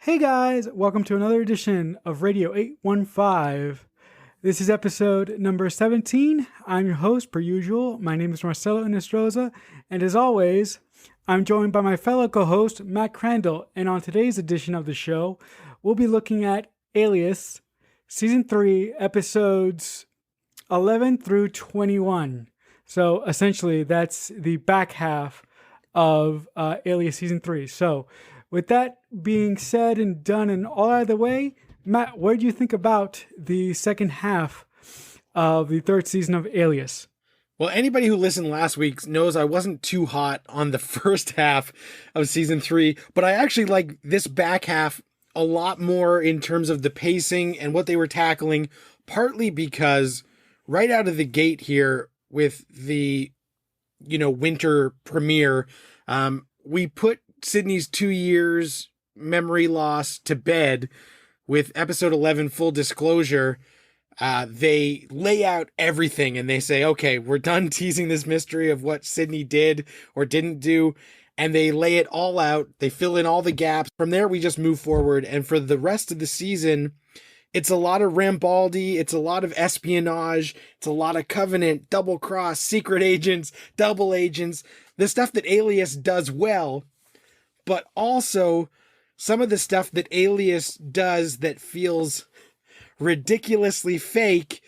Hey guys, welcome to another edition of Radio 815. This is episode number 17. I'm your host, per usual. My name is Marcelo Inestroza, and as always, I'm joined by my fellow co-host, Matt Crandall. And on today's edition of the show, we'll be looking at Alias, Season 3, episodes 11 through 21. So essentially, that's the back half of Alias Season 3. So with that being said and done and all out of the way, Matt, what did you think about the second half of the third season of Alias? Well, anybody who listened last week knows I wasn't too hot on the first half of season 3, but I actually like this back half a lot more in terms of the pacing and what they were tackling, partly because right out of the gate here with the, winter premiere, we put Sydney's 2 years memory loss to bed with episode 11 full disclosure. They lay out everything and they say, okay, we're done teasing this mystery of what Sydney did or didn't do. And they lay it all out. They fill in all the gaps. From there, we just move forward. And for the rest of the season, it's a lot of Rambaldi. It's a lot of espionage. It's a lot of Covenant, double cross, secret agents, double agents, the stuff that Alias does well. But also some of the stuff that Alias does that feels ridiculously fake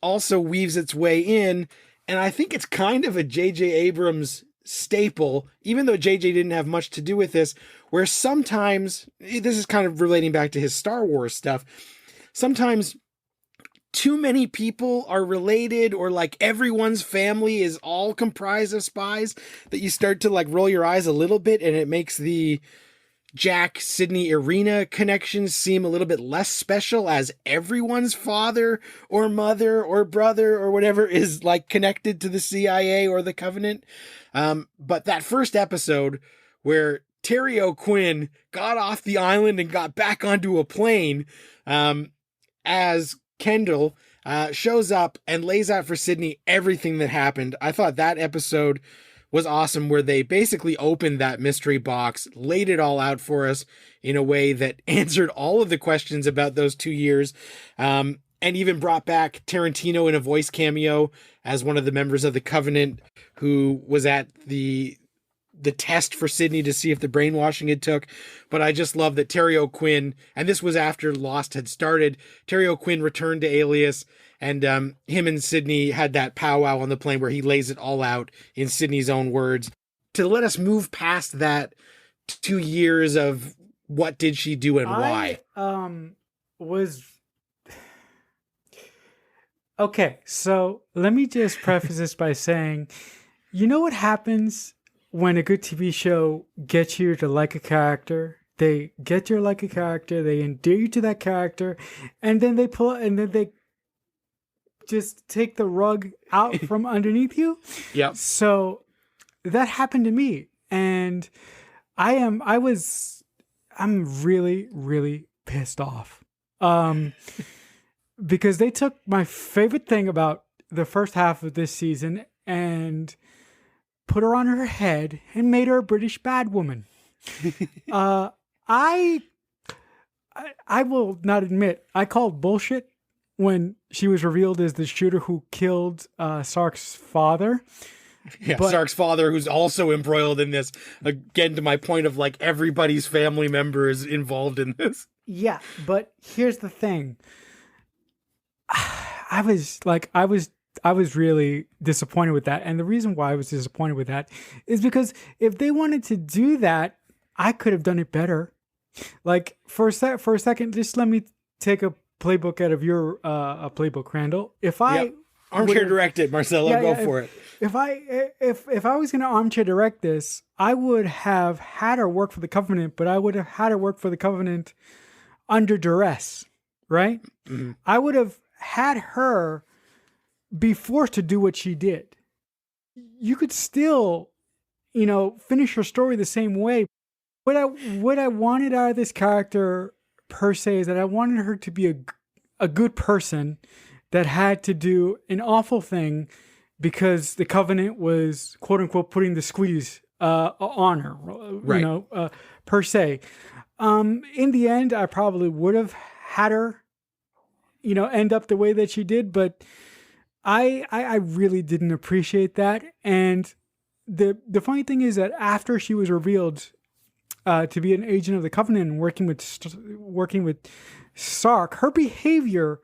also weaves its way in. And I think it's kind of a J.J. Abrams staple, even though J.J. didn't have much to do with this, where sometimes, this is kind of relating back to his Star Wars stuff, sometimes too many people are related or like everyone's family is all comprised of spies that you start to like roll your eyes a little bit, and it makes the Jack, Sydney, Irina connections seem a little bit less special, as everyone's father or mother or brother or whatever is like connected to the CIA or the Covenant. But that first episode where Terry O'Quinn got off the island and got back onto a plane, as Kendall shows up and lays out for Sydney everything that happened. I thought that episode was awesome, where they basically opened that mystery box, laid it all out for us in a way that answered all of the questions about those 2 years, and even brought back Tarantino in a voice cameo as one of the members of the Covenant who was at the test for Sydney to see if the brainwashing it took. But I just love that Terry O'Quinn, and this was after Lost had started, Terry O'Quinn returned to Alias, and him and Sydney had that powwow on the plane where he lays it all out in Sydney's own words to let us move past that 2 years of what did she do and why. Was okay, so let me just preface this by saying, you know what happens when a good TV show gets you to like a character? They get you to like a character, they endear you to that character, and then they just take the rug out from underneath you. Yep. So that happened to me, and I'm really, really pissed off. Because they took my favorite thing about the first half of this season and put her on her head and made her a British bad woman. I will not admit, I called bullshit when she was revealed as the shooter who killed Sark's father. Yeah, Sark's father, who's also embroiled in this. Again, to my point of like everybody's family member is involved in this. Yeah, but here's the thing. I was really disappointed with that. And the reason why I was disappointed with that is because if they wanted to do that, I could have done it better. Like for a second, just let me take a playbook out of your playbook, Randall. If I armchair direct it, Marcelo, go for it. If I was going to armchair direct this, I would have had her work for the Covenant, but I would have had her work for the Covenant under duress, right? Mm-hmm. I would have had her be forced to do what she did. You could still, finish her story the same way. What I wanted out of this character per se is that I wanted her to be a good person that had to do an awful thing because the Covenant was quote unquote putting the squeeze on her, right. Per se. In the end, I probably would have had her, end up the way that she did, but I really didn't appreciate that. And the funny thing is that after she was revealed to be an agent of the Covenant and working with Sark, her behavior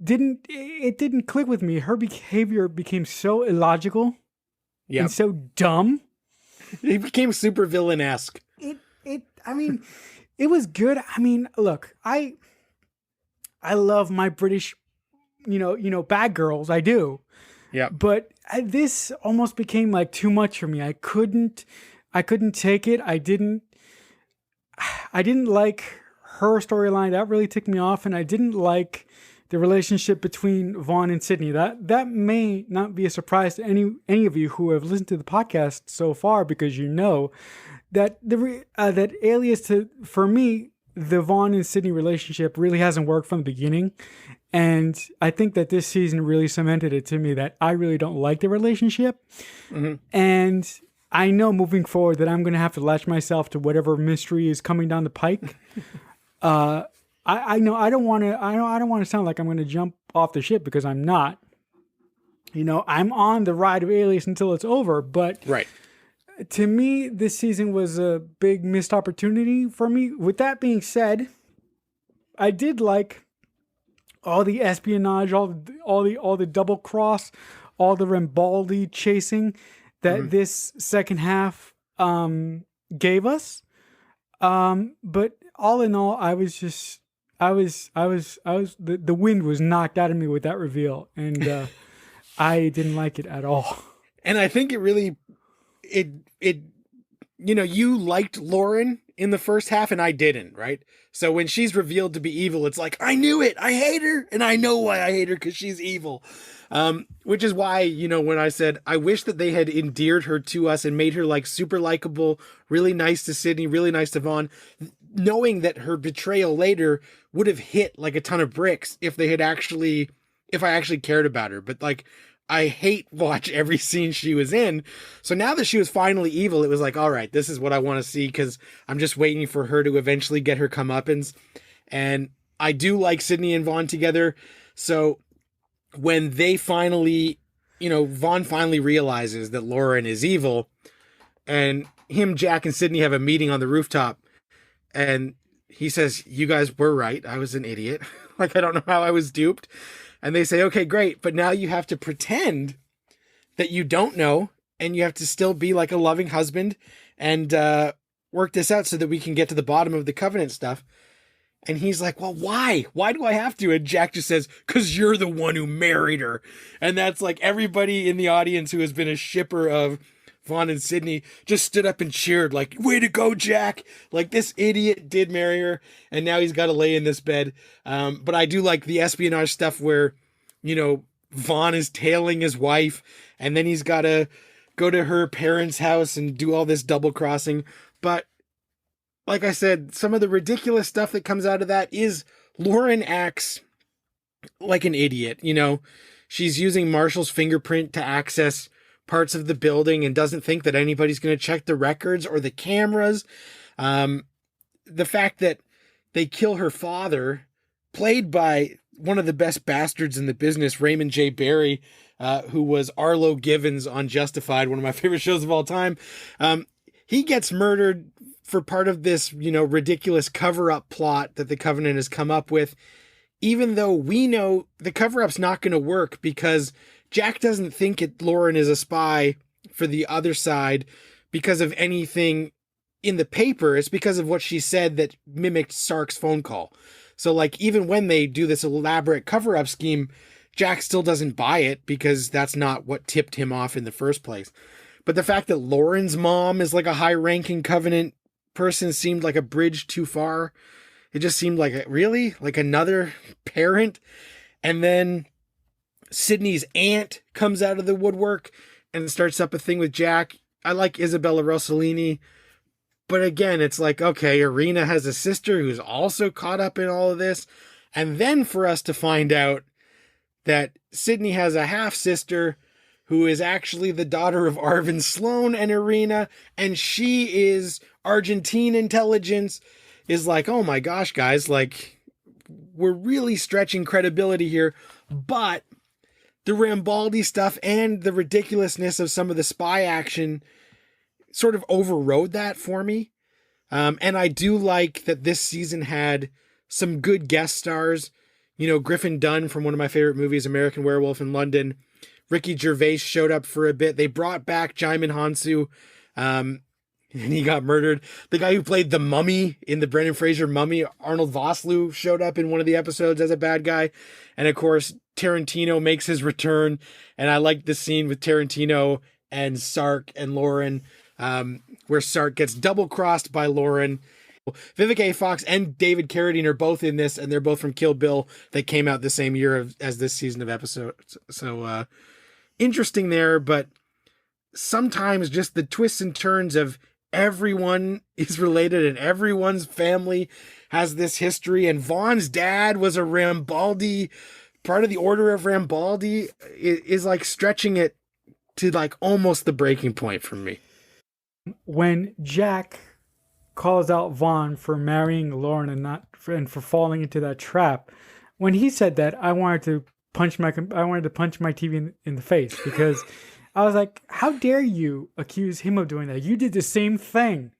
didn't click with me. Her behavior became so illogical and so dumb. It became super villain-esque. I mean, it was good. I mean, look, I love my British, bad girls. I do. Yeah. But this almost became like too much for me. I couldn't take it. I didn't like her storyline. That really ticked me off, and I didn't like the relationship between Vaughn and Sydney. That may not be a surprise to any of you who have listened to the podcast so far, because you know that that Alias, for me, the Vaughn and Sydney relationship really hasn't worked from the beginning. And I think that this season really cemented it to me that I really don't like the relationship. Mm-hmm. And I know moving forward that I'm going to have to latch myself to whatever mystery is coming down the pike. I know I don't want to sound like I'm going to jump off the ship, because I'm not. I'm on the ride of Alias until it's over. But right. To me, this season was a big missed opportunity for me. With that being said, I did like all the espionage, all the double cross, all the Rambaldi chasing that this second half gave us. But all in all, the wind was knocked out of me with that reveal, and I didn't like it at all. And I think you liked Lauren in the first half and I didn't, right? So when she's revealed to be evil, it's like, I knew it. I hate her. And I know why I hate her, because she's evil. Which is why, when I said, I wish that they had endeared her to us and made her like super likable, really nice to Sydney, really nice to Vaughn, knowing that her betrayal later would have hit like a ton of bricks if I actually cared about her. But like, I hate watch every scene she was in. So now that she was finally evil, it was like, all right, this is what I want to see, because I'm just waiting for her to eventually get her comeuppance. And I do like Sydney and Vaughn together. So when they finally, Vaughn finally realizes that Lauren is evil, and him, Jack, and Sydney have a meeting on the rooftop, and he says, you guys were right. I was an idiot. Like, I don't know how I was duped. And they say, okay, great. But now you have to pretend that you don't know, and you have to still be like a loving husband and work this out so that we can get to the bottom of the Covenant stuff. And he's like, well, why? Why do I have to? And Jack just says, because you're the one who married her. And that's like everybody in the audience who has been a shipper of Vaughn and Sydney just stood up and cheered, like, way to go, Jack. Like, this idiot did marry her, and now he's got to lay in this bed. But I do like the espionage stuff where, Vaughn is tailing his wife, and then he's got to go to her parents' house and do all this double crossing. But like I said, some of the ridiculous stuff that comes out of that is Lauren acts like an idiot. She's using Marshall's fingerprint to access parts of the building and doesn't think that anybody's going to check the records or the cameras. The fact that they kill her father, played by one of the best bastards in the business, Raymond J. Barry, who was Arlo Givens on Justified, one of my favorite shows of all time. He gets murdered for part of this, ridiculous cover-up plot that the Covenant has come up with, even though we know the cover-up's not going to work, because Jack doesn't think Lauren is a spy for the other side because of anything in the paper. It's because of what she said that mimicked Sark's phone call. So like, even when they do this elaborate cover-up scheme, Jack still doesn't buy it, because that's not what tipped him off in the first place. But the fact that Lauren's mom is like a high-ranking Covenant person seemed like a bridge too far. It just seemed like, really? Like another parent? And then Sydney's aunt comes out of the woodwork and starts up a thing with Jack. I like Isabella Rossellini, but again, it's like, okay, Irina has a sister who's also caught up in all of this. And then for us to find out that Sydney has a half-sister who is actually the daughter of Arvin Sloane and Irina, and she is Argentine intelligence. is like, oh my gosh, guys, like we're really stretching credibility here. But the Rambaldi stuff and the ridiculousness of some of the spy action sort of overrode that for me. And I do like that this season had some good guest stars. You know, Griffin Dunn from one of my favorite movies, American Werewolf in London. Ricky Gervais showed up for a bit. They brought back Jaimin Hansu, and he got murdered. The guy who played the mummy in the Brendan Fraser Mummy, Arnold Vosloo, showed up in one of the episodes as a bad guy. And of course, Tarantino makes his return. And I like the scene with Tarantino and Sark and Lauren, where Sark gets double-crossed by Lauren. Vivica A. Fox and David Carradine are both in this, and they're both from Kill Bill that came out the same year as this season of episodes. So interesting there, but sometimes just the twists and turns of everyone is related and everyone's family has this history, and Vaughn's dad was a Rambaldi, part of the Order of Rambaldi, is like stretching it to like almost the breaking point for me. When Jack calls out Vaughn for marrying Lauren and for falling into that trap, when he said that, I wanted to punch my TV in the face, because I was like, how dare you accuse him of doing that? You did the same thing.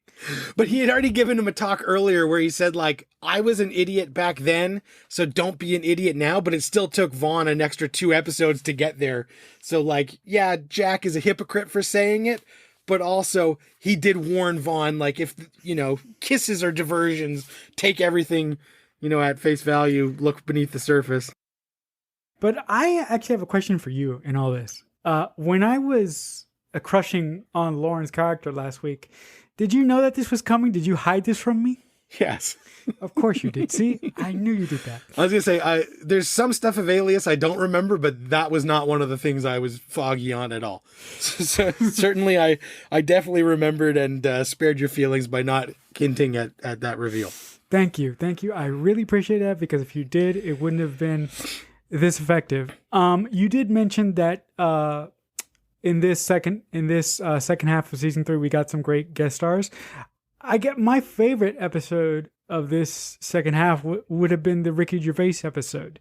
But he had already given him a talk earlier where he said, like, I was an idiot back then, so don't be an idiot now. But it still took Vaughn an extra 2 episodes to get there. So, like, yeah, Jack is a hypocrite for saying it, but also he did warn Vaughn, like, if, you know, kisses are diversions, take everything, you know, at face value, look beneath the surface. But I actually have a question for you in all this. When I was crushing on Lauren's character last week, did you know that this was coming? Did you hide this from me? Yes. Of course you did. See, I knew you did that. I was going to say, there's some stuff of Alias I don't remember, but that was not one of the things I was foggy on at all. So certainly I definitely remembered and spared your feelings by not hinting at that reveal. Thank you. Thank you. I really appreciate that, because if you did, it wouldn't have been this effective. You did mention that in this second half of season 3, we got some great guest stars. I get my favorite episode of this second half would have been the Ricky Gervais episode.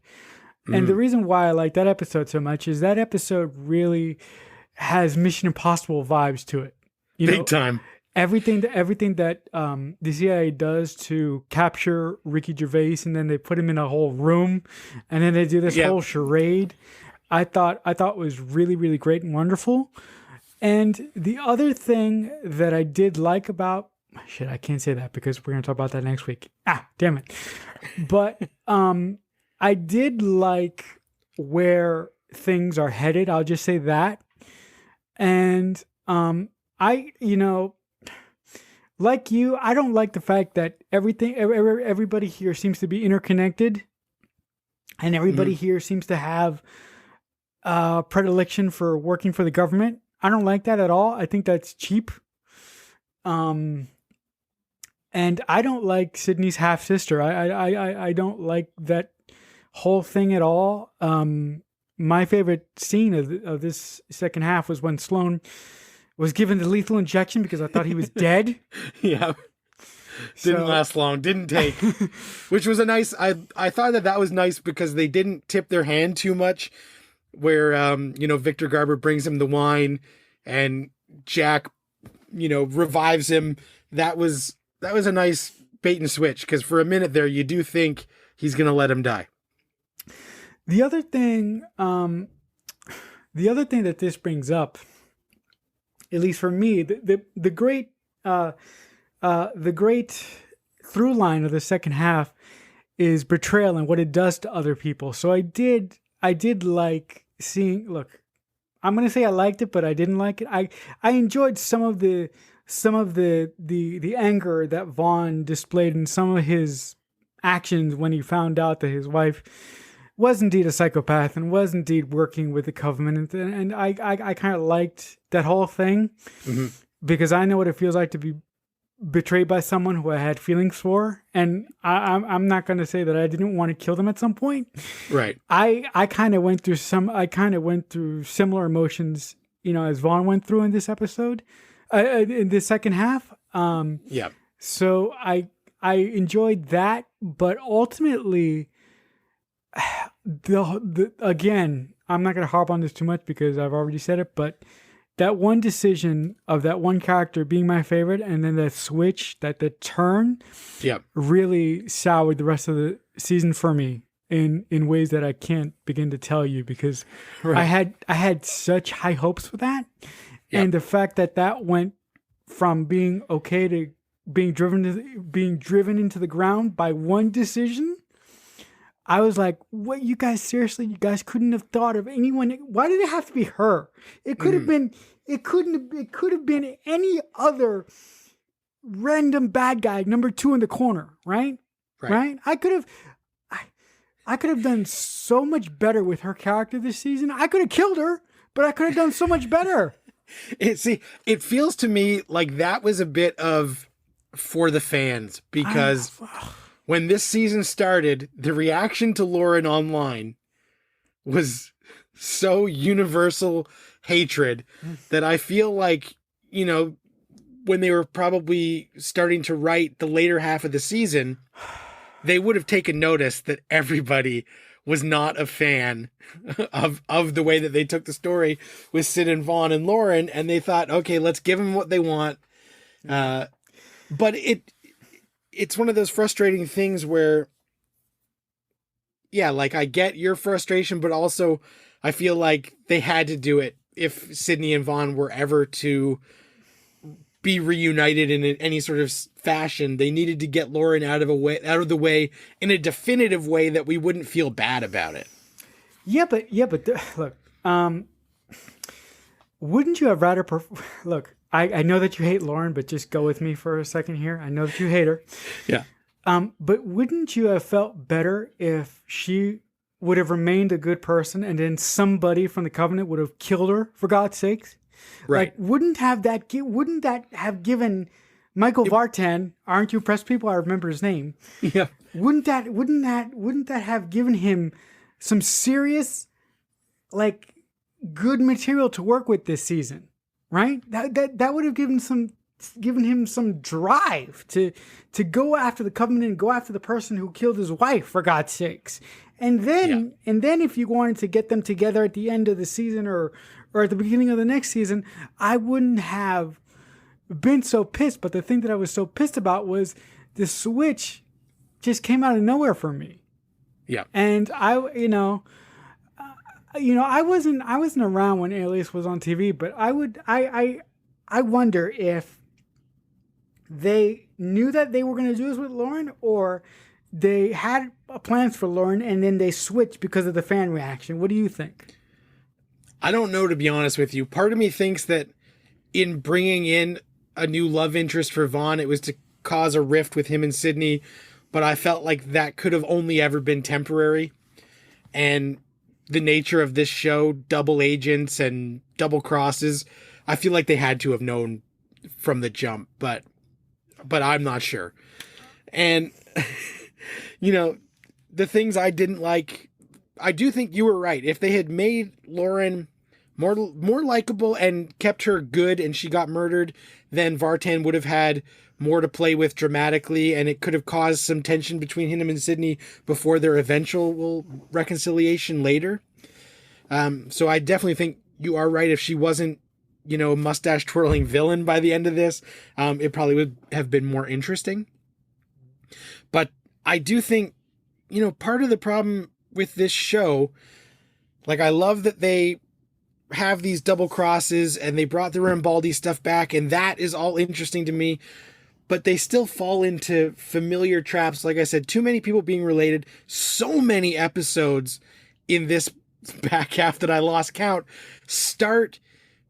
And the reason why I like that episode so much is that episode really has Mission Impossible vibes to it. Big time. Everything that the CIA does to capture Ricky Gervais, and then they put him in a whole room, and then they do this whole charade. I thought was really, really great and wonderful. And the other thing that I did like about I can't say that because we're going to talk about that next week. Damn it. But I did like where things are headed. I'll just say that. And like you, I don't like the fact that everybody here seems to be interconnected, and everybody here seems to have predilection for working for the government. I don't like that at all. I think that's cheap. And I don't like Sydney's half sister. I don't like that whole thing at all. My favorite scene of this second half was when Sloane was given the lethal injection, because I thought he was dead. Yeah. Didn't last long. Didn't take. Which was a nice... I thought that was nice because they didn't tip their hand too much. Where, Victor Garber brings him the wine and Jack, revives him. That was a nice bait and switch, because for a minute there, you do think he's going to let him die. The other thing that this brings up, at least for me, the great through line of the second half is betrayal and what it does to other people. So I did like seeing. Look, I'm gonna say I liked it, but I didn't like it. I enjoyed some of the anger that Vaughn displayed in some of his actions when he found out that his wife was indeed a psychopath and was indeed working with the government, and I kind of liked that whole thing, because I know what it feels like to be betrayed by someone who I had feelings for, and I'm not going to say that I didn't want to kill them at some point. Right. I kind of went through similar emotions, as Vaughn went through in this episode, in the second half. Yeah. So I I enjoyed that, but ultimately, the again, I'm not going to harp on this too much because I've already said it, but that one decision of that one character being my favorite, and then the switch, that the turn, Yep. really soured the rest of the season for me in ways that I can't begin to tell you, because Right. I had such high hopes for that, Yep. and the fact that that went from being okay to being driven into the ground by one decision. I was like, "What, you guys, seriously? You guys couldn't have thought of anyone? Why did it have to be her? It could have been. It could have been any other random bad guy, number two in the corner, right? Right. Right? I could have done so much better with her character this season. I could have killed her, but I could have done so much better. It feels to me like that was a bit of for the fans, because when this season started, the reaction to Lauren online was so universal hatred that I feel like, when they were probably starting to write the later half of the season, they would have taken notice that everybody was not a fan of the way that they took the story with Sid and Vaughn and Lauren, and they thought, okay, let's give them what they want. But it's one of those frustrating things where, yeah, like I get your frustration, but also I feel like they had to do it if Sydney and Vaughn were ever to be reunited in any sort of fashion. They needed to get Lauren out of the way in a definitive way that we wouldn't feel bad about it. Yeah, but look, wouldn't you have rather look, I know that you hate Lauren, but just go with me for a second here. I know that you hate her. Yeah. But wouldn't you have felt better if she would have remained a good person and then somebody from the Covenant would have killed her, for God's sakes? Right. Like, wouldn't that have given Michael Vartan, aren't you impressed people? I remember his name. Yeah. Wouldn't that have given him some serious, like, good material to work with this season, right? That would have given him some drive to go after the Covenant and go after the person who killed his wife, for God's sakes. And then if you wanted to get them together at the end of the season or at the beginning of the next season, I wouldn't have been so pissed. But the thing that I was so pissed about was the switch just came out of nowhere for me. Yeah. And I wasn't around when Alias was on TV, but I wonder if they knew that they were going to do this with Lauren, or they had plans for Lauren and then they switched because of the fan reaction. What do you think? I don't know, to be honest with you. Part of me thinks that in bringing in a new love interest for Vaughn, it was to cause a rift with him and Sydney, but I felt like that could have only ever been temporary. And the nature of this show, double agents and double crosses, I feel like they had to have known from the jump, but I'm not sure. And the things I didn't like, I do think you were right. If they had made Lauren more likable and kept her good and she got murdered, then Vartan would have had more to play with dramatically, and it could have caused some tension between him and Sydney before their eventual reconciliation later. So I definitely think you are right. If she wasn't, a mustache twirling villain by the end of this, it probably would have been more interesting. But I do think, part of the problem with this show, like, I love that they have these double crosses and they brought the Rambaldi stuff back, and that is all interesting to me, but they still fall into familiar traps. Like I said, too many people being related, so many episodes in this back half that I lost count start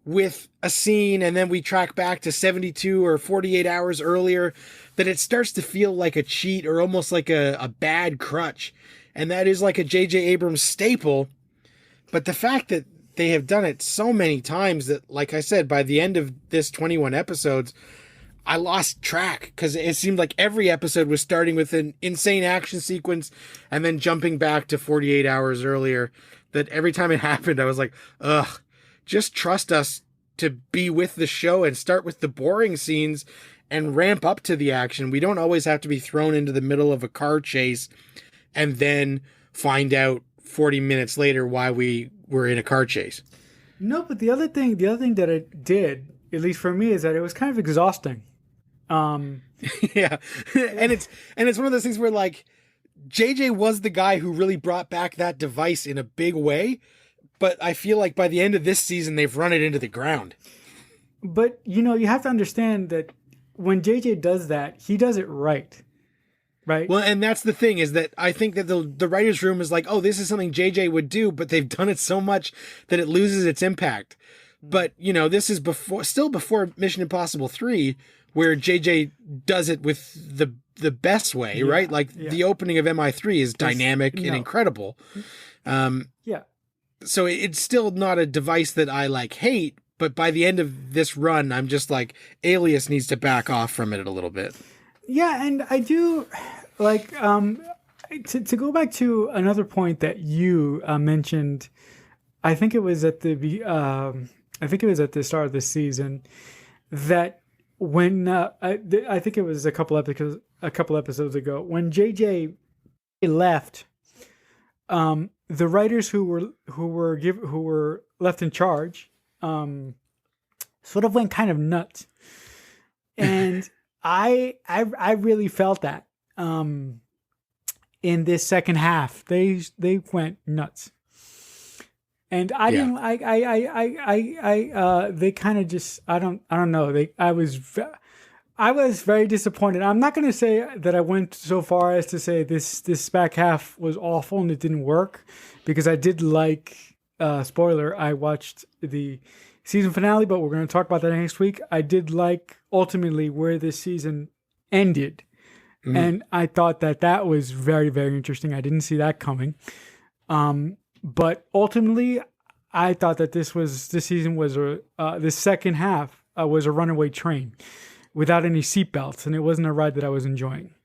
with a scene and then we track back to 72 or 48 hours earlier, that it starts to feel like a cheat or almost like a bad crutch. And that is like a J.J. Abrams staple. But the fact that they have done it so many times that, like I said, by the end of this 21 episodes, I lost track, because it seemed like every episode was starting with an insane action sequence and then jumping back to 48 hours earlier. That every time it happened, I was like, just trust us to be with the show and start with the boring scenes and ramp up to the action. We don't always have to be thrown into the middle of a car chase and then find out 40 minutes later why we were in a car chase. No, but the other thing that it did, at least for me, is that it was kind of exhausting. Yeah. And it's one of those things where like JJ was the guy who really brought back that device in a big way, but I feel like by the end of this season they've run it into the ground. But you have to understand that when JJ does that, he does it right. Right? Well, and that's the thing, is that I think that the writer's room is like, oh, this is something JJ would do, but they've done it so much that it loses its impact. But, this is still before Mission Impossible 3, where JJ does it with the best way, right? Like the opening of MI3 is dynamic and incredible. Yeah. So it's still not a device that I like hate, but by the end of this run, I'm just like, Alias needs to back off from it a little bit. Yeah, and I do like to go back to another point that you mentioned. I think it was at the start of the season that when I think it was a couple episodes ago when JJ left, the writers who were left in charge sort of went kind of nuts, and I really felt that in this second half they went nuts, and I didn't they kind of just I don't know I was very disappointed. I'm not going to say that I went so far as to say this back half was awful and it didn't work, because I did like spoiler, I watched the season finale, but we're going to talk about that next week. I did like ultimately where this season ended. Mm-hmm. And I thought that was very, very interesting. I didn't see that coming. But ultimately, I thought that this season was this second half was a runaway train without any seatbelts, and it wasn't a ride that I was enjoying.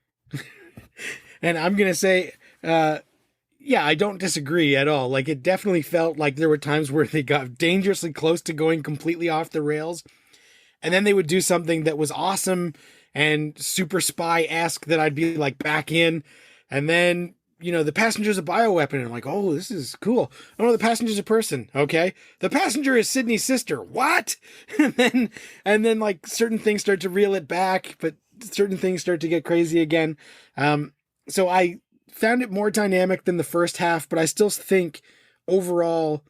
And I'm going to say, yeah, I don't disagree at all. Like, it definitely felt like there were times where they got dangerously close to going completely off the rails. And then they would do something that was awesome and super spy-esque that I'd be like back in. And then, the passenger's a bioweapon. And I'm like, oh, this is cool. Oh no, the passenger's a person. Okay. The passenger is Sydney's sister. What? And then like certain things start to reel it back, but certain things start to get crazy again. So I found it more dynamic than the first half, but I still think overall,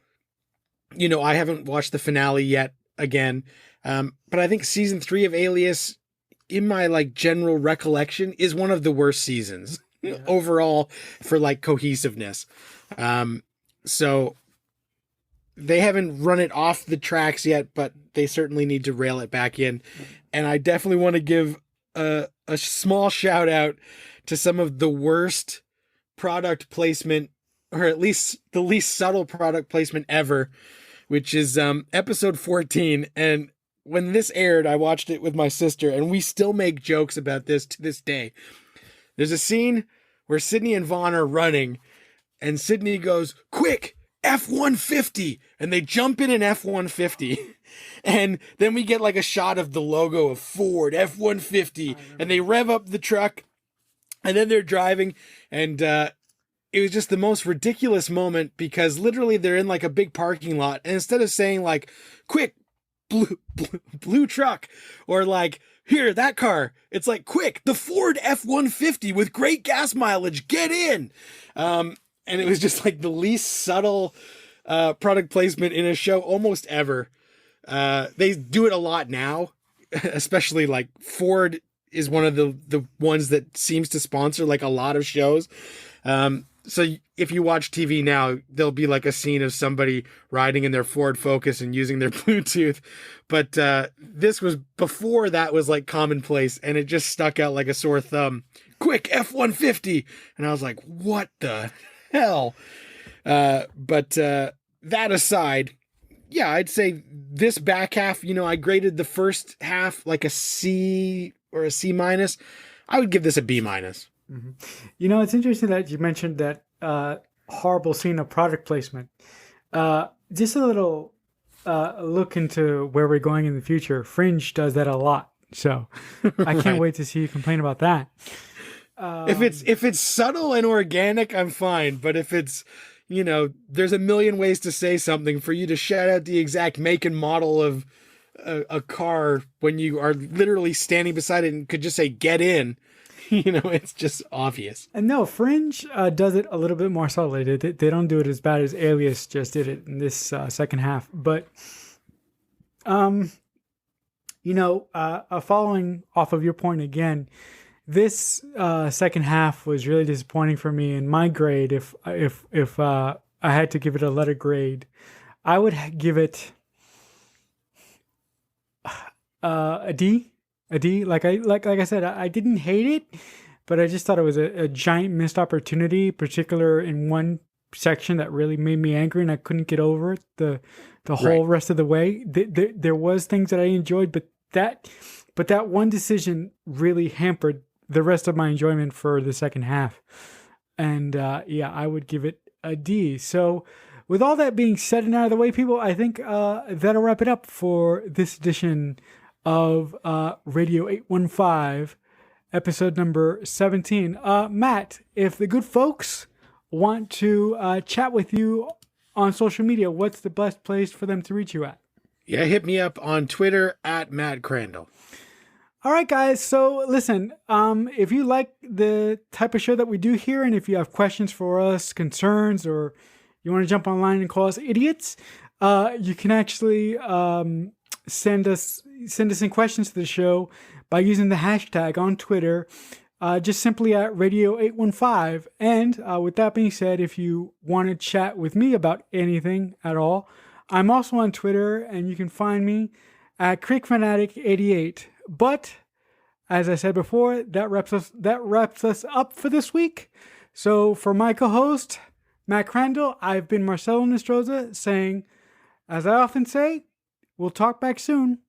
I haven't watched the finale yet again. But I think season 3 of Alias, in my like general recollection, is one of the worst seasons overall for like cohesiveness. So they haven't run it off the tracks yet, but they certainly need to rail it back in. And I definitely want to give a small shout out to some of the worst product placement, or at least the least subtle product placement ever, which is episode 14. And when this aired, I watched it with my sister, and we still make jokes about this to this day. There's a scene where Sydney and Vaughn are running, and Sydney goes, "Quick, F-150!" And they jump in an F-150. And then we get like a shot of the logo of Ford, F-150, and they rev up the truck, and then they're driving, and it was just the most ridiculous moment, because literally they're in like a big parking lot, and instead of saying like, "Quick, blue truck," or like, "Here, that car," it's like, "Quick, the Ford F-150 with great gas mileage, get in." And it was just like the least subtle product placement in a show almost ever. They do it a lot now, especially like Ford is one of the ones that seems to sponsor like a lot of shows. So if you watch TV now, there'll be like a scene of somebody riding in their Ford Focus and using their Bluetooth. But this was before that was like commonplace, and it just stuck out like a sore thumb. "Quick, F-150. And I was like, what the hell? But that aside, yeah, I'd say this back half, I graded the first half like a C or a C minus. I would give this a B minus. Mm-hmm. It's interesting that you mentioned that horrible scene of product placement. Just a little look into where we're going in the future. Fringe does that a lot. So I can't Right. wait to see you complain about that. If it's subtle and organic, I'm fine. But if it's, there's a million ways to say something. For you to shout out the exact make and model of a car when you are literally standing beside it and could just say "get in," it's just obvious. And no, Fringe does it a little bit more subtly. They don't do it as bad as Alias just did it in this second half. But, following off of your point again, this second half was really disappointing for me. And my grade, if I had to give it a letter grade, I would give it a D. A D. Like I said, I didn't hate it, but I just thought it was a giant missed opportunity, particular in one section that really made me angry, and I couldn't get over it the whole rest of the way. There was things that I enjoyed, but that one decision really hampered the rest of my enjoyment for the second half. And I would give it a D. So with all that being said and out of the way, people, I think that'll wrap it up for this edition of Radio 815, episode number 17. Matt, if the good folks want to chat with you on social media, what's the best place for them to reach you at? Yeah, hit me up on Twitter at Matt Crandall. All right, guys. So listen, if you like the type of show that we do here, and if you have questions for us, concerns, or you want to jump online and call us idiots, you can actually send us in questions to the show by using the hashtag on Twitter, just simply at Radio 815. And with that being said, if you want to chat with me about anything at all, I'm also on Twitter, and you can find me at CreekFanatic88. But as I said before, that wraps us up for this week. So for my co-host, Matt Crandall, I've been Marcelo Nostroza saying, as I often say, we'll talk back soon.